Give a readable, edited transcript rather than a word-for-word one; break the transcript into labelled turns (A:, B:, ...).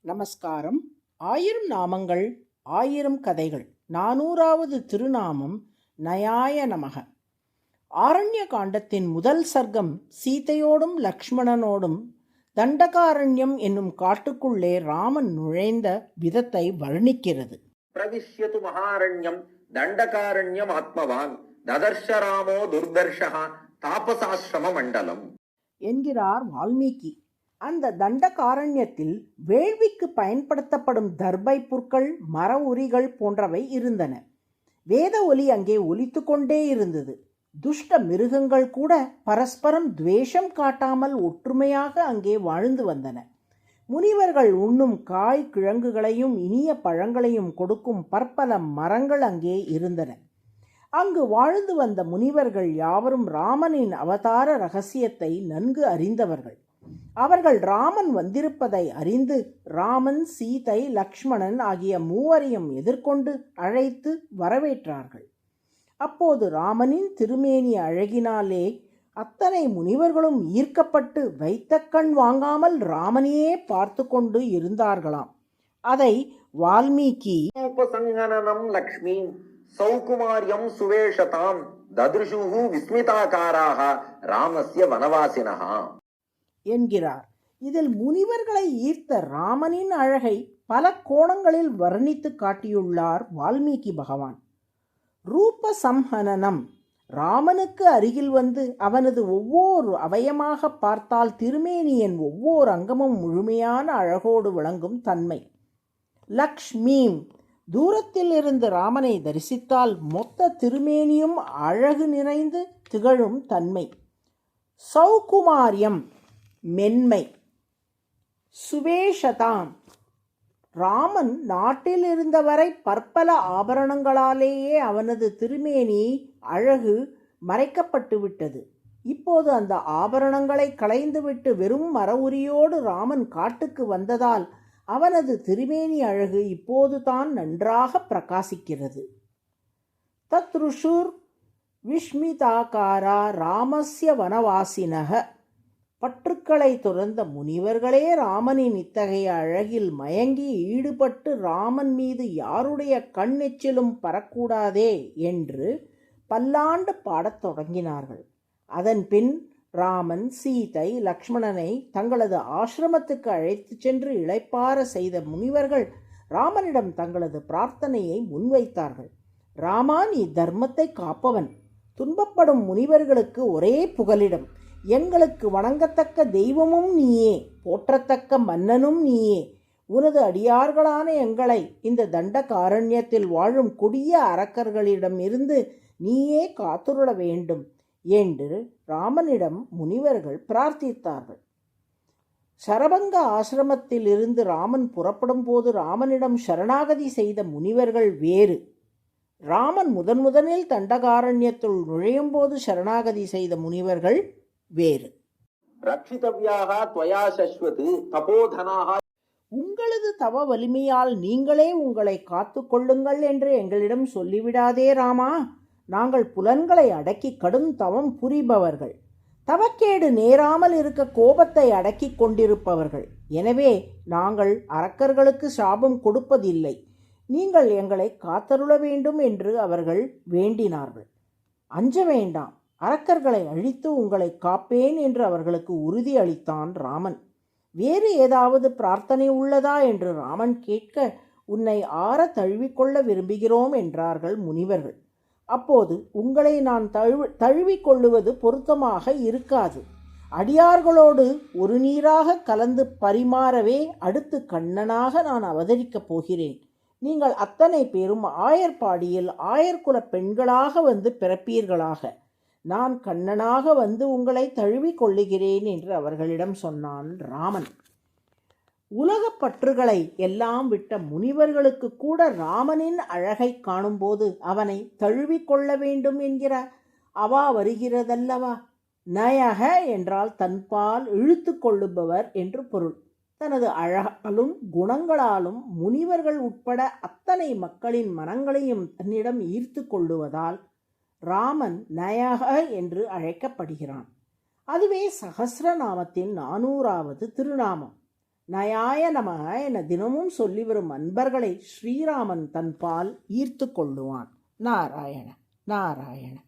A: நமஸ்காரம். 1000 நாமங்கள் 1000 கதைகள். 400வது திருநாமம் நயாய நமக. ஆரண்ய காண்டத்தின் முதல் சர்க்கம் சீதையோடும் லக்ஷ்மணனோடும் தண்டகாரண்யம் என்னும் காட்டுக்குள்ளே ராமன் நுழைந்த விதத்தை வர்ணிக்கிறது.
B: பிரவிஷ்யது மகாரண்யம் தண்டகாரண்யம் ஆத்மவான் ததர்ஷ ராமோ துர்தர்ஷா தாபசாஸ்ரம மண்டலம்
A: என்கிறார் வால்மீகி. அந்த தண்டகாரண்யத்தில் வேள்விக்கு பயன்படுத்தப்படும் தர்பை புற்கள், மர உரிகள் போன்றவை இருந்தன. வேத ஒலி அங்கே ஒலித்து கொண்டே இருந்தது. துஷ்ட மிருகங்கள் கூட பரஸ்பரம் துவேஷம் காட்டாமல் ஒற்றுமையாக அங்கே வாழ்ந்து வந்தன. முனிவர்கள் உண்ணும் காய் கிழங்குகளையும் இனிய பழங்களையும் கொடுக்கும் பற்பல மரங்கள் அங்கே இருந்தன. அங்கு வாழ்ந்து வந்த முனிவர்கள் யாவரும் ராமனின் அவதார ரகசியத்தை நன்கு அறிந்தவர்கள். அவர்கள் ராமன் வந்திருப்பதை அறிந்து ராமன், சீதை, லக்ஷ்மணன் ஆகிய மூவரையும் எதிர்கொண்டு அழைத்து வரவேற்றார்கள். அப்போது ராமனின் திருமேனி அழகினாலே அத்தனை முனிவர்களும் ஈர்க்கப்பட்டு வைத்த கண் வாங்காமல் ராமனையே பார்த்து கொண்டு இருந்தார்களாம். அதை வால்மீகி
B: உபசங்கனம் லக்ஷ்மி சௌகுமாரியம் சுவேஷதாம் தத்ருஷுஹு விஸ்மிதாகாராக ராமஸ்ய வனவாசினஹா
A: என்கிறார். இதில் முனிவர்களை ஈர்த்த ராமனின் அழகை பல கோணங்களில் வர்ணித்து காட்டியுள்ளார் வால்மீகி பகவான். ரூப சம்ஹனனம், ராமனுக்கு அருகில் வந்து அவனது ஒவ்வொரு அவயமாக பார்த்தால் திருமேனியின் ஒவ்வொரு அங்கமும் முழுமையான அழகோடு விளங்கும் தன்மை. லக்ஷ்மீம், தூரத்தில் இருந்து ராமனை தரிசித்தால் மொத்த திருமேனியும் அழகு நிறைந்து திகழும் தன்மை. சௌகுமாரியம், மென்மை. சுவேஷதாம், ராமன் நாட்டில் இருந்தவரை பற்பல ஆபரணங்களாலேயே அவனது திருமேனி அழகு மறைக்கப்பட்டு விட்டது. இப்போது அந்த ஆபரணங்களை களைந்துவிட்டு வெறும் மர உரியோடு ராமன் காட்டுக்கு வந்ததால் அவனது திருமேனி அழகு இப்போது தான் நன்றாக பிரகாசிக்கிறது. தத்ருஷுர் விஸ்மிதாகாரா ராமஸ்ய வனவாசினக, பற்றுக்களை துறந்த முனிவர்களே ராமனின் இத்தகைய அழகில் மயங்கி ஈடுபட்டு ராமன் மீது யாருடைய கண்ணெச்சிலும் பறக்கூடாதே என்று பல்லாண்டு பாடத் தொடங்கினார்கள். அதன் பின் ராமன், சீதை, லக்ஷ்மணனை தங்களது ஆசிரமத்துக்கு அழைத்துச் சென்று இளைப்பாற செய்த முனிவர்கள் ராமனிடம் தங்களது பிரார்த்தனையை முன்வைத்தார்கள். ராமா, நீ தர்மத்தை காப்பவன். துன்பப்படும் முனிவர்களுக்கு ஒரே புகலிடம். எங்களுக்கு வணங்கத்தக்க தெய்வமும் நீயே, போற்றத்தக்க மன்னனும் நீயே. உனது அடியார்களான எங்களை இந்த தண்டகாரண்யத்தில் வாழும் கொடிய அரக்கர்களிடம் இருந்து நீயே காத்துருள வேண்டும் என்று ராமனிடம் முனிவர்கள் பிரார்த்தித்தார்கள். சரபங்க ஆசிரமத்தில் இருந்து ராமன் புறப்படும் போது ராமனிடம் சரணாகதி செய்த முனிவர்கள் வேறு. ராமன் முதன்முதலில் தண்டகாரண்யத்துள் நுழையும் போது சரணாகதி செய்த முனிவர்கள் வேறு. உங்களது தவ வலிமையால் நீங்களே உங்களை காத்து கொள்ளுங்கள் என்று எங்களிடம் சொல்லிவிடாதே ராமா. நாங்கள் புலன்களை அடக்கி கடும் தவம் புரிபவர்கள். தவக்கேடு நேராமல் இருக்க கோபத்தை அடக்கி கொண்டிருப்பவர்கள். எனவே நாங்கள் அரக்கர்களுக்கு சாபம் கொடுப்பதில்லை. நீங்கள் எங்களை காத்தருள வேண்டும் என்று அவர்கள் வேண்டினார்கள். அஞ்ச வேண்டாம், அரக்கர்களை அழித்து உங்களை காப்பேன் என்று அவர்களுக்கு உறுதி அளித்தான் ராமன். வேறு ஏதாவது பிரார்த்தனை உள்ளதா என்று ராமன் கேட்க, உன்னை ஆற தழுவிக்கொள்ள விரும்புகிறோம் என்றார்கள் முனிவர்கள். அப்போது உங்களை நான் தழுவிக்கொள்ளுவது பொருத்தமாக இருக்காது. அடியார்களோடு ஒரு நீராக கலந்து பரிமாறவே அடுத்து கண்ணனாக நான் அவதரிக்கப் போகிறேன். நீங்கள் அத்தனை பேரும் ஆயர்பாடியில் ஆயர்குல பெண்களாக வந்து பிறப்பீர்களாக. நான் கண்ணனாக வந்து உங்களை தழுவிக் கொள்ளுகிறேன் என்று அவர்களிடம் சொன்னான் ராமன். உலகப் பற்றுகளை எல்லாம் விட்ட முனிவர்களுக்கு கூட ராமனின் அழகை காணும்போது அவனை தழுவிக்கொள்ள வேண்டும் என்கிற அவா வருகிறதல்லவா. நயக என்றால் தன்பால் இழுத்து கொள்ளுபவர் என்று பொருள். தனது அழகாலும் குணங்களாலும் முனிவர்கள் உட்பட அத்தனை மக்களின் மனங்களையும் தன்னிடம் ஈர்த்து கொள்ளுவதால் ராமன் நயக என்று அழைக்கப்படுகிறான். அதுவே சகஸ்ரநாமத்தின் 400வது திருநாமம். நயாய நம என தினமும் சொல்லி வரும் அன்பர்களை ஸ்ரீராமன் தன்பால் ஈர்த்து கொள்ளுவான். நாராயண நாராயண.